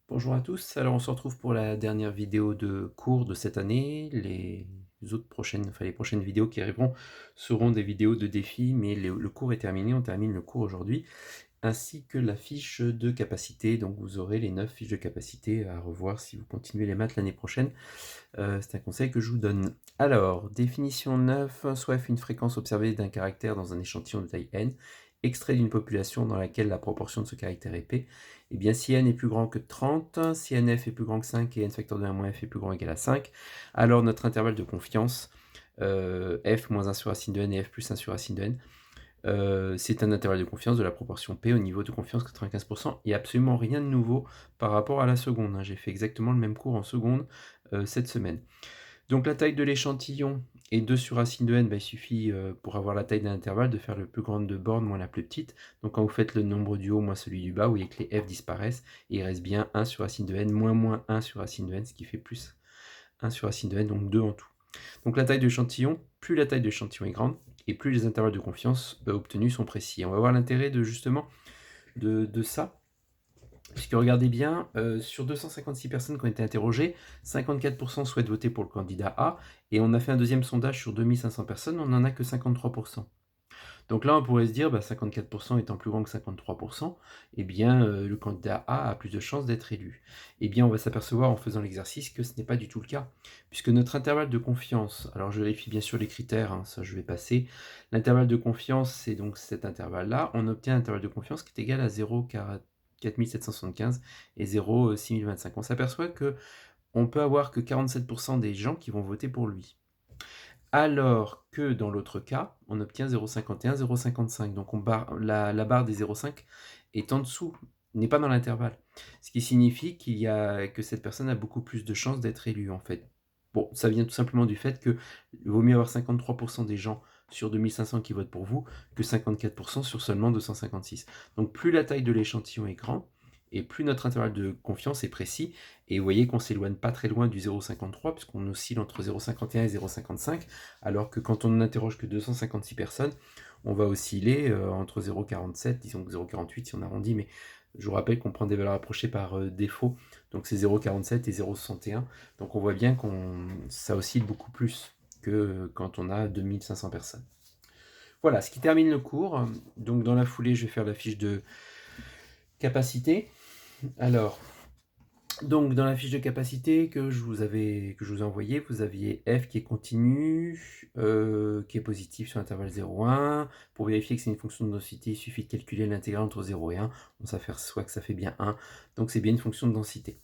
Bonjour à tous, alors on se retrouve pour la dernière vidéo de cours de cette année. Les prochaines vidéos qui arriveront seront des vidéos de défis, mais le cours est terminé, on termine le cours aujourd'hui, ainsi que la fiche de capacité. Donc vous aurez les 9 fiches de capacité à revoir si vous continuez les maths l'année prochaine. C'est un conseil que je vous donne. Alors, définition 9, soit f une fréquence observée d'un caractère dans un échantillon de taille n, extrait d'une population dans laquelle la proportion de ce caractère est p. Eh bien, si n est plus grand que 30, si nf est plus grand que 5 et n facteur de 1 moins f est plus grand ou égal à 5, alors notre intervalle de confiance, f moins 1 sur racine de n et f plus 1 sur racine de n, c'est un intervalle de confiance de la proportion P au niveau de confiance 95%. Il n'y a absolument rien de nouveau par rapport à la seconde, hein. J'ai fait exactement le même cours en seconde cette semaine. Donc la taille de l'échantillon est 2 sur racine de n, il suffit pour avoir la taille d'un intervalle de faire le plus grande de borne moins la plus petite. Donc quand vous faites le nombre du haut moins celui du bas, vous voyez que les f disparaissent et il reste bien 1 sur racine de n moins 1 sur racine de n, ce qui fait plus 1 sur racine de n, donc 2 en tout. Donc la taille de l'échantillon, plus la taille de l'échantillon est grande, et plus les intervalles de confiance obtenus sont précis. On va voir l'intérêt de ça, puisque regardez bien, sur 256 personnes qui ont été interrogées, 54% souhaitent voter pour le candidat A, et on a fait un deuxième sondage sur 2500 personnes, on n'en a que 53%. Donc là, on pourrait se dire, 54% étant plus grand que 53%, eh bien, le candidat A a plus de chances d'être élu. Eh bien, on va s'apercevoir en faisant l'exercice que ce n'est pas du tout le cas, puisque notre intervalle de confiance, alors je vérifie bien sûr les critères, hein, ça je vais passer, l'intervalle de confiance, c'est donc cet intervalle-là, on obtient un intervalle de confiance qui est égal à 0,4775 et 0,6025. On s'aperçoit que on peut avoir que 47% des gens qui vont voter pour lui. Alors que dans l'autre cas, on obtient 0,51, 0,55. Donc la barre des 0,5 est en dessous, n'est pas dans l'intervalle. Ce qui signifie que cette personne a beaucoup plus de chances d'être élue, en fait. Bon, ça vient tout simplement du fait que vaut mieux avoir 53% des gens sur 2500 qui votent pour vous que 54% sur seulement 256. Donc plus la taille de l'échantillon est grande, et plus notre intervalle de confiance est précis, et vous voyez qu'on s'éloigne pas très loin du 0,53, puisqu'on oscille entre 0,51 et 0,55, alors que quand on n'interroge que 256 personnes, on va osciller entre 0,47, disons que 0,48 si on arrondit, mais je vous rappelle qu'on prend des valeurs approchées par défaut, donc c'est 0,47 et 0,61, donc on voit bien que ça oscille beaucoup plus que quand on a 2500 personnes. Voilà, ce qui termine le cours. Donc dans la foulée, je vais faire la fiche de capacité. Alors, donc dans la fiche de capacité que je vous ai envoyée, vous aviez f qui est continu, qui est positif sur l'intervalle 0,1. Pour vérifier que c'est une fonction de densité, il suffit de calculer l'intégrale entre 0 et 1. On s'aperçoit que ça fait bien 1, donc c'est bien une fonction de densité.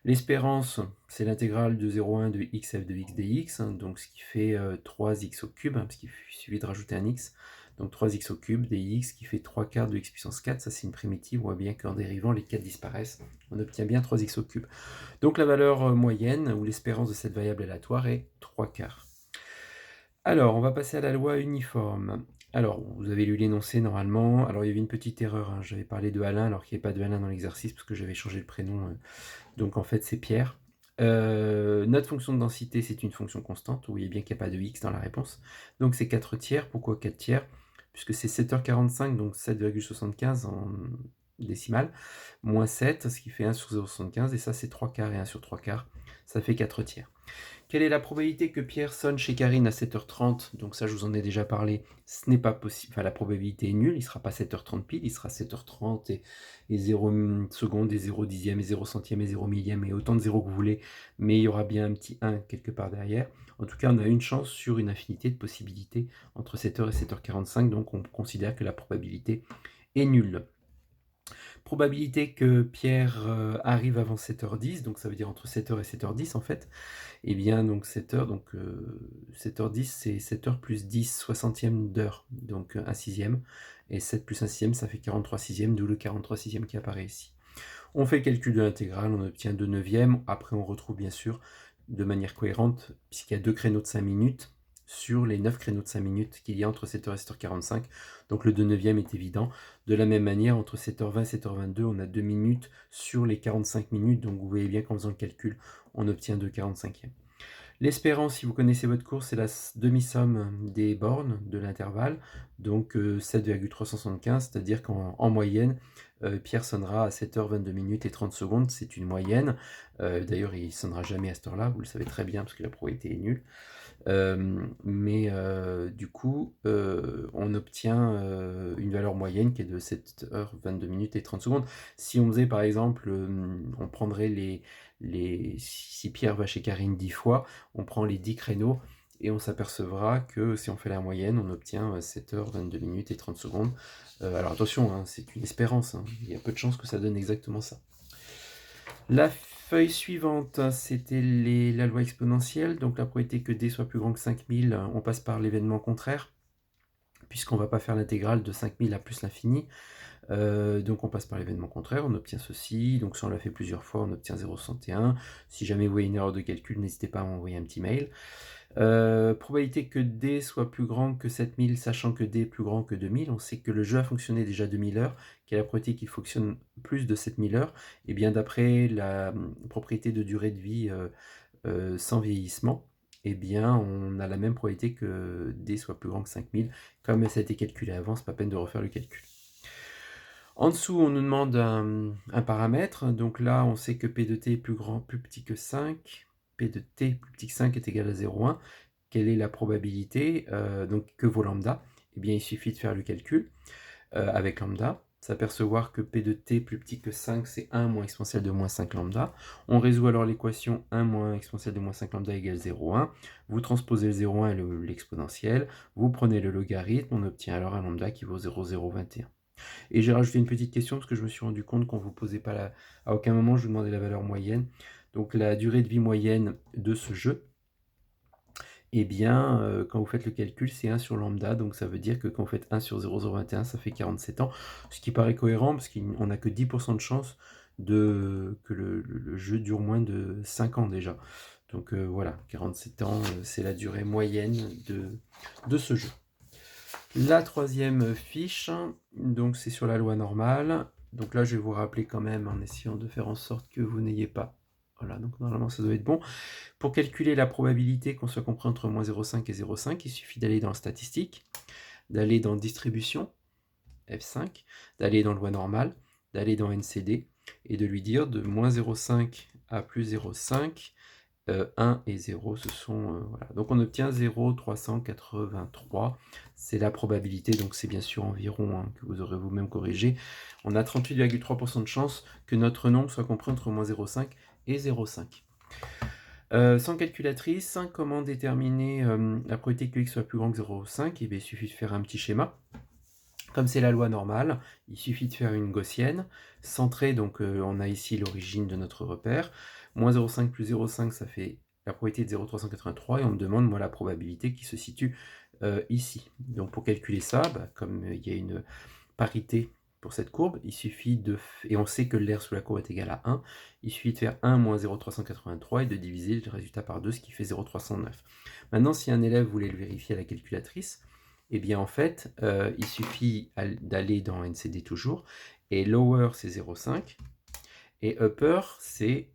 L'espérance, c'est l'intégrale de 0,1 de xf de x dx, hein, donc ce qui fait 3x au cube, hein, parce qu'il suffit de rajouter un x. Donc 3x au cube dx qui fait 3 quarts de x puissance 4, ça c'est une primitive, on voit bien qu'en dérivant les 4 disparaissent, on obtient bien 3x au cube. Donc la valeur moyenne, ou l'espérance de cette variable aléatoire est 3 quarts. Alors, on va passer à la loi uniforme. Alors, vous avez lu l'énoncé normalement, alors il y avait une petite erreur, hein, j'avais parlé de Alain alors qu'il n'y avait pas de Alain dans l'exercice, parce que j'avais changé le prénom, donc en fait c'est Pierre. Notre fonction de densité, c'est une fonction constante. Vous voyez bien qu'il n'y a pas de x dans la réponse. Donc c'est 4 tiers. Pourquoi 4 tiers? Puisque c'est 7h45, donc 7,75 en décimale, moins 7, ce qui fait 1 sur 0,75, et ça c'est 3 quarts et 1 sur 3 quarts, ça fait 4 tiers. Quelle est la probabilité que Pierre sonne chez Karine à 7h30? Donc ça, je vous en ai déjà parlé, ce n'est pas possible, enfin la probabilité est nulle, il ne sera pas 7h30 pile, il sera 7h30 et 0 seconde et 0 dixième et 0 centième et 0 millième et autant de zéros que vous voulez, mais il y aura bien un petit 1 quelque part derrière. En tout cas, on a une chance sur une infinité de possibilités entre 7h et 7h45, donc on considère que la probabilité est nulle. Probabilité que Pierre arrive avant 7h10, donc ça veut dire entre 7h et 7h10 en fait. Et bien donc 7h, donc 7h10 c'est 7h plus 10 soixantième d'heure, donc 1 sixième, et 7 plus 1 sixième ça fait 43 sixième, d'où le 43 sixième qui apparaît ici. On fait le calcul de l'intégrale, on obtient 2 neuvièmes, après on retrouve bien sûr de manière cohérente, puisqu'il y a 2 créneaux de 5 minutes, sur les 9 créneaux de 5 minutes qu'il y a entre 7h et 7h45, donc le 2 neuvième est évident. De la même manière, entre 7h20 et 7h22, on a 2 minutes sur les 45 minutes, donc vous voyez bien qu'en faisant le calcul, on obtient 2 45e. L'espérance, si vous connaissez votre cours, c'est la demi-somme des bornes de l'intervalle, donc 7,375, c'est-à-dire qu'en moyenne, Pierre sonnera à 7h22 et 30 secondes, c'est une moyenne. D'ailleurs, il sonnera jamais à cette heure-là, vous le savez très bien, parce que la probabilité est nulle. Du coup, on obtient une valeur moyenne qui est de 7h22 et 30 secondes. Si on faisait par exemple, on prendrait si Pierre va chez Karine 10 fois, on prend les 10 créneaux et on s'apercevra que si on fait la moyenne, on obtient 7h22 et 30 secondes. Alors attention, hein, c'est une espérance, hein, il y a peu de chances que ça donne exactement ça. La feuille suivante, c'était la loi exponentielle, donc la probabilité que D soit plus grand que 5000, on passe par l'événement contraire, puisqu'on ne va pas faire l'intégrale de 5000 à plus l'infini. Donc on passe par l'événement contraire, on obtient ceci, donc si on l'a fait plusieurs fois, on obtient 0,61. Si jamais vous voyez une erreur de calcul, n'hésitez pas à m'envoyer un petit mail. Probabilité que D soit plus grand que 7000, sachant que D est plus grand que 2000, on sait que le jeu a fonctionné déjà 2000 heures, quelle est la probabilité qu'il fonctionne plus de 7000 heures, et bien d'après la propriété de durée de vie sans vieillissement, et bien on a la même probabilité que D soit plus grand que 5000, comme ça a été calculé avant, c'est pas peine de refaire le calcul. En dessous, on nous demande un paramètre, donc là on sait que P de T est plus petit que 5, P de T plus petit que 5 est égal à 0,1. Quelle est la probabilité donc que vaut lambda? Eh bien il suffit de faire le calcul avec lambda, s'apercevoir que P de T plus petit que 5 c'est 1 moins exponentielle de moins 5 lambda. On résout alors l'équation 1 moins exponentielle de moins 5 lambda égale 0,1. Vous transposez le 0,1 et l'exponentielle, vous prenez le logarithme, on obtient alors un lambda qui vaut 0,021. Et j'ai rajouté une petite question parce que je me suis rendu compte qu'on ne vous posait pas à aucun moment je vous demandais la valeur moyenne. Donc la durée de vie moyenne de ce jeu, eh bien, quand vous faites le calcul, c'est 1 sur lambda, donc ça veut dire que quand vous faites 1 sur 0,021, ça fait 47 ans, ce qui paraît cohérent parce qu'on n'a que 10% de chance que le jeu dure moins de 5 ans déjà. Donc voilà, 47 ans, c'est la durée moyenne de ce jeu. La troisième fiche, donc c'est sur la loi normale. Donc là, je vais vous rappeler quand même en essayant de faire en sorte que vous n'ayez pas... Voilà, donc normalement ça doit être bon. Pour calculer la probabilité qu'on soit compris entre moins 0,5 et 0,5, il suffit d'aller dans Statistiques, d'aller dans Distribution, F5, d'aller dans loi normale, d'aller dans NCD, et de lui dire de moins 0,5 à plus 0,5, 1 et 0, ce sont... voilà. Donc on obtient 0,383, c'est la probabilité, donc c'est bien sûr environ, hein, que vous aurez vous-même corrigé. On a 38,3% de chance que notre nombre soit compris entre moins 0,5 et 0,5. Sans calculatrice, comment déterminer la probabilité que x soit plus grand que 0,5? Eh bien, il suffit de faire un petit schéma. Comme c'est la loi normale, il suffit de faire une gaussienne, centrée, donc on a ici l'origine de notre repère. Moins 0,5 plus 0,5, ça fait la probabilité de 0,383, et on me demande, moi, la probabilité qui se situe ici. Donc pour calculer ça, comme il y a une parité pour cette courbe, il suffit et on sait que l'air sous la courbe est égal à 1, il suffit de faire 1 moins 0,383 et de diviser le résultat par 2, ce qui fait 0,309. Maintenant, si un élève voulait le vérifier à la calculatrice, eh bien en fait, il suffit d'aller dans NCD toujours, et lower c'est 0,5, et upper c'est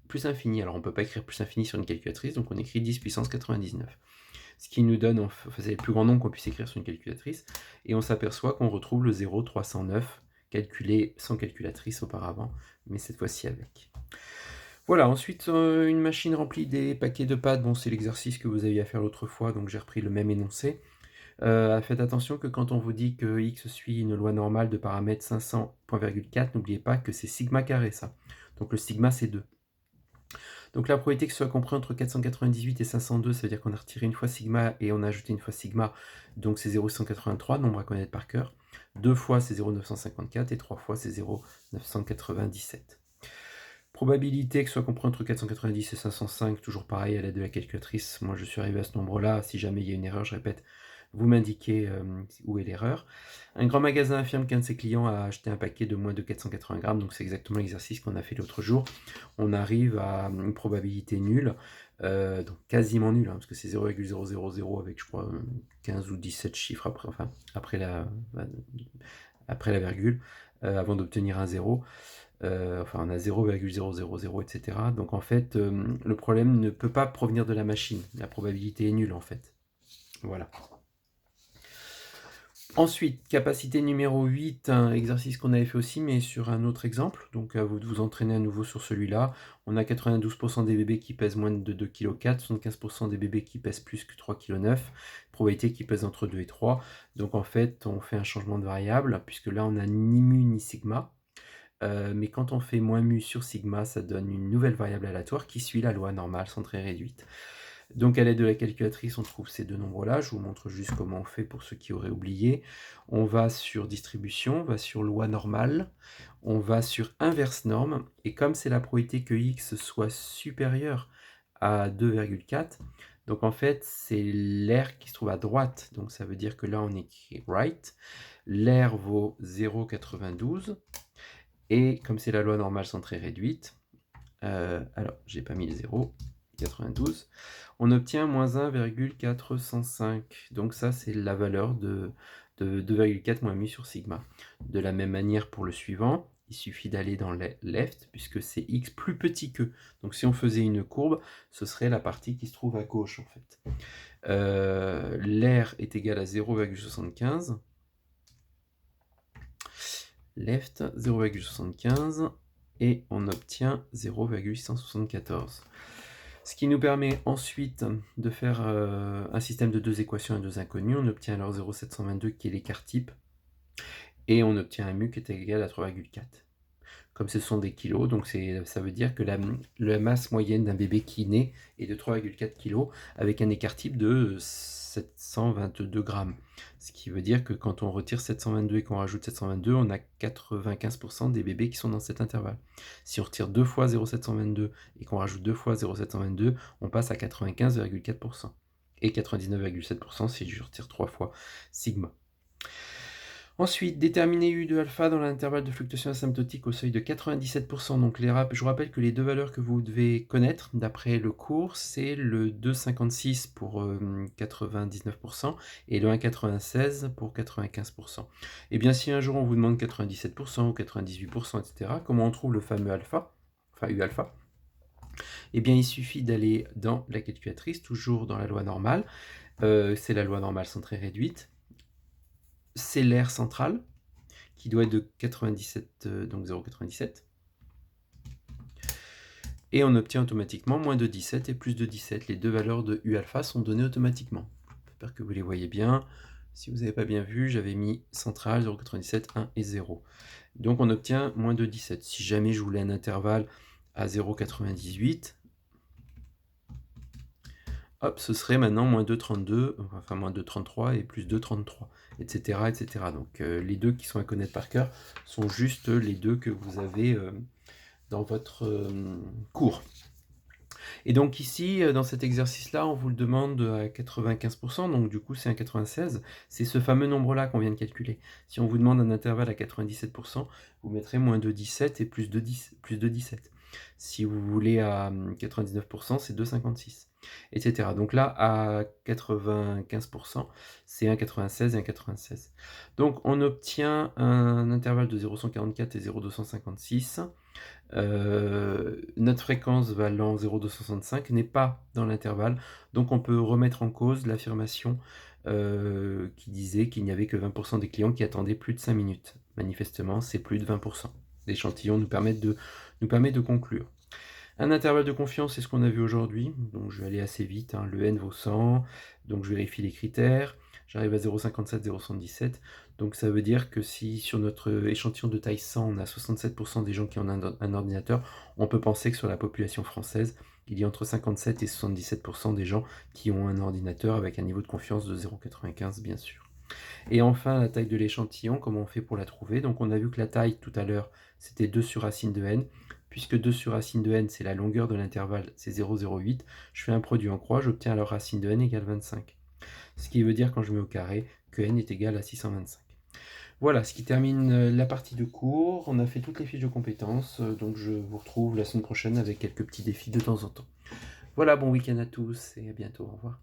plus infini. Alors on ne peut pas écrire plus infini sur une calculatrice, donc on écrit 10 puissance 99. Ce qui nous donne, c'est le plus grand nombre qu'on puisse écrire sur une calculatrice, et on s'aperçoit qu'on retrouve le 0,309 calculé sans calculatrice auparavant, mais cette fois-ci avec. Voilà, ensuite une machine remplie des paquets de pâtes, bon c'est l'exercice que vous aviez à faire l'autre fois, donc j'ai repris le même énoncé. Faites attention que quand on vous dit que x suit une loi normale de paramètre 500.4, n'oubliez pas que c'est sigma carré ça. Donc le sigma c'est 2. Donc la probabilité que ce soit compris entre 498 et 502, ça veut dire qu'on a retiré une fois sigma et on a ajouté une fois sigma, donc c'est 0,183, nombre à connaître par cœur. 2 fois c'est 0,954 et 3 fois c'est 0,997. Probabilité que ce soit compris entre 490 et 505, toujours pareil à l'aide de la calculatrice. Moi je suis arrivé à ce nombre-là, si jamais il y a une erreur, je répète, vous m'indiquez où est l'erreur. Un grand magasin affirme qu'un de ses clients a acheté un paquet de moins de 480 grammes, donc c'est exactement l'exercice qu'on a fait l'autre jour. On arrive à une probabilité nulle, donc quasiment nulle, parce que c'est 0,000 avec je crois 15 ou 17 chiffres après, enfin, après la virgule, avant d'obtenir un 0. Enfin on a 0,000, etc. Donc en fait, le problème ne peut pas provenir de la machine. La probabilité est nulle en fait. Voilà. Ensuite, capacité numéro 8, un exercice qu'on avait fait aussi, mais sur un autre exemple, donc à vous de vous entraîner à nouveau sur celui-là. On a 92 des bébés qui pèsent moins de 2,4 kg, 75 des bébés qui pèsent plus que 3,9 kg, probabilité qu'ils pèsent entre 2 et 3. Donc en fait, on fait un changement de variable, puisque là on a ni mu ni sigma. Mais quand on fait moins mu sur sigma, ça donne une nouvelle variable aléatoire qui suit la loi normale centrée réduite. Donc à l'aide de la calculatrice, on trouve ces deux nombres-là. Je vous montre juste comment on fait pour ceux qui auraient oublié. On va sur distribution, on va sur loi normale, on va sur inverse norme, et comme c'est la probabilité que x soit supérieur à 2,4, donc en fait c'est l'air qui se trouve à droite, donc ça veut dire que là on écrit right, l'air vaut 0,92, et comme c'est la loi normale centrée réduite, alors j'ai pas mis le 0,92, on obtient moins 1,405. Donc ça, c'est la valeur de 2,4 moins mu sur sigma. De la même manière pour le suivant, il suffit d'aller dans le left, puisque c'est x plus petit que. Donc si on faisait une courbe, ce serait la partie qui se trouve à gauche, en fait. L'air est égal à 0,75. Left, 0,75. Et on obtient 0,174. Ce qui nous permet ensuite de faire un système de deux équations et deux inconnues. On obtient alors 0,722 qui est l'écart type, et on obtient un mu qui est égal à 3,4. Comme ce sont des kilos, donc ça veut dire que la masse moyenne d'un bébé qui naît est de 3,4 kg, avec un écart type de 722 grammes. Ce qui veut dire que quand on retire 722 et qu'on rajoute 722, on a 95% des bébés qui sont dans cet intervalle. Si on retire 2 fois 0,722 et qu'on rajoute 2 fois 0,722, on passe à 95,4%. Et 99,7% si je retire 3 fois sigma. Ensuite, déterminer U de alpha dans l'intervalle de fluctuation asymptotique au seuil de 97%. Donc je vous rappelle que les deux valeurs que vous devez connaître d'après le cours, c'est le 2,56 pour 99% et le 1,96 pour 95%. Et bien si un jour on vous demande 97% ou 98%, etc., comment on trouve le fameux alpha, enfin U alpha? Eh bien il suffit d'aller dans la calculatrice, toujours dans la loi normale. C'est la loi normale centrée réduite. C'est l'air central, qui doit être de 97, donc 0,97. Et on obtient automatiquement moins de 17 et plus de 17. Les deux valeurs de U alpha sont données automatiquement. J'espère que vous les voyez bien. Si vous n'avez pas bien vu, j'avais mis central 0,97, 1 et 0. Donc on obtient moins de 17. Si jamais je voulais un intervalle à 0,98, hop, ce serait maintenant moins 2,32, enfin moins 2,33 et plus 2,33, etc., etc. Donc les deux qui sont à connaître par cœur sont juste les deux que vous avez dans votre cours. Et donc ici, dans cet exercice-là, on vous le demande à 95%, donc du coup c'est un 96, c'est ce fameux nombre-là qu'on vient de calculer. Si on vous demande un intervalle à 97%, vous mettrez moins de 17 et plus de 17. Si vous voulez à 99%, c'est 2,56, etc. Donc là, à 95%, c'est 1,96 et 1,96. Donc on obtient un intervalle de 0,144 et 0,256. Notre fréquence valant 0,265 n'est pas dans l'intervalle, donc on peut remettre en cause l'affirmation qui disait qu'il n'y avait que 20% des clients qui attendaient plus de 5 minutes. Manifestement, c'est plus de 20%. L'échantillon nous permet de conclure. Un intervalle de confiance, c'est ce qu'on a vu aujourd'hui, donc je vais aller assez vite, hein. Le n vaut 100, donc je vérifie les critères, j'arrive à 0,57, 0,77, donc ça veut dire que si sur notre échantillon de taille 100, on a 67% des gens qui ont un ordinateur, on peut penser que sur la population française, il y a entre 57 et 77% des gens qui ont un ordinateur avec un niveau de confiance de 0,95 bien sûr. Et enfin, la taille de l'échantillon, comment on fait pour la trouver? Donc on a vu que la taille tout à l'heure, c'était 2 sur racine de n. Puisque 2 sur racine de n, c'est la longueur de l'intervalle, c'est 0,08, je fais un produit en croix, j'obtiens alors racine de n égale 25. Ce qui veut dire, quand je mets au carré, que n est égal à 625. Voilà, ce qui termine la partie de cours. On a fait toutes les fiches de compétences, donc je vous retrouve la semaine prochaine avec quelques petits défis de temps en temps. Voilà, bon week-end à tous et à bientôt, au revoir.